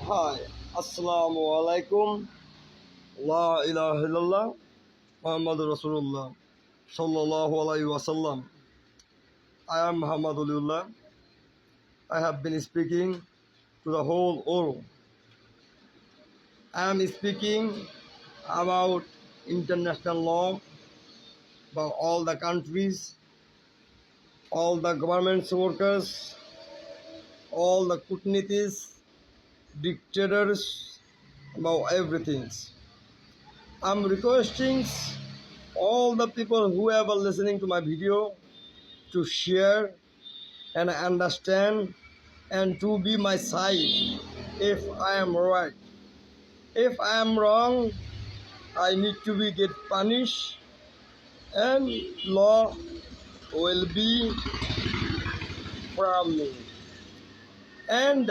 Hi, Assalamu alaikum. La ilaha illallah. Muhammad Rasulullah. Sallallahu alaihi wasallam. I am Muhammad Uliullah. I have been speaking to the whole world. I am speaking about international law, about all the countries, all the government workers, all the kutnitis, dictators, about everything. I'm requesting all the people who are listening to my video to share and understand and to be my side if I am right. If I am wrong, I need to be get punished and law will be from me. And